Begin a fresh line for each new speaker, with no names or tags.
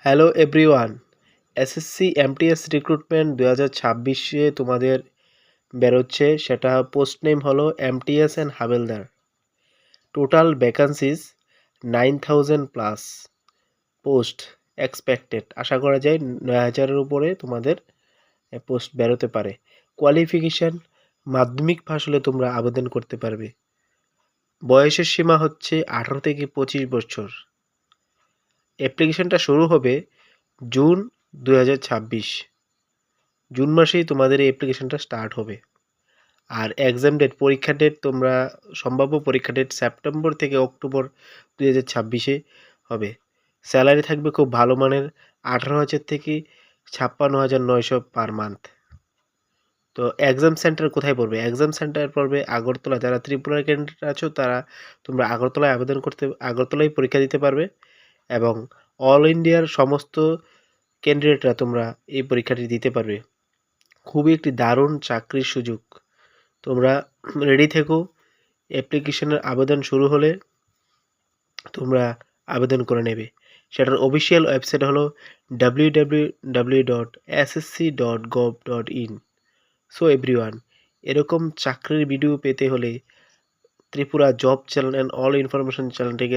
Hello everyone, SSC MTS recruitment 2026-এ তোমাদের বেরোচ্ছে। সেটা পোস্ট নেম হলো MTS and havildar. Total vacancies 9000 plus. Post expected, আশা করা যায় 9000-এর উপরে তোমাদের পোস্ট বেরোতে পারে। কোয়ালিফিকেশান মাধ্যমিক পাশ হলে তোমরা আবেদন করতে পারবে। বয়সের সীমা হচ্ছে 18 থেকে 25 বছর। অ্যাপ্লিকেশনটা শুরু হবে জুন 2026। জুন মাসেই তোমাদের এই অ্যাপ্লিকেশনটা স্টার্ট হবে। আর এক্সাম ডেট, পরীক্ষার ডেট তোমরা সম্ভাব্য পরীক্ষা ডেট সেপ্টেম্বর থেকে অক্টোবর 2026-এ হবে। স্যালারি থাকবে খুব ভালো মানের, 18,000 থেকে 56,900 পার মান্থ। তো এক্সাম সেন্টার কোথায় পড়বে? এক্সাম সেন্টার পড়বে আগরতলা। যারা ত্রিপুরার ক্যান্ডিডেট আছো তারা তোমরা আগরতলায় পরীক্ষা দিতে পারবে, এবং অল ইন্ডিয়ার সমস্ত ক্যান্ডিডেটরা তোমরা এই পরীক্ষাটি দিতে পারবে। খুবই একটি দারুণ চাকরির সুযোগ। তোমরা রেডি থেকো। অ্যাপ্লিকেশনের আবেদন শুরু হলে তোমরা আবেদন করে নেবে। সেটার অফিসিয়াল ওয়েবসাইট হলো www.ssc.gov.in। সো এভরিওয়ান, এরকম চাকরির ভিডিও পেতে হলে Tripura job channel and all information চ্যানেলটিকে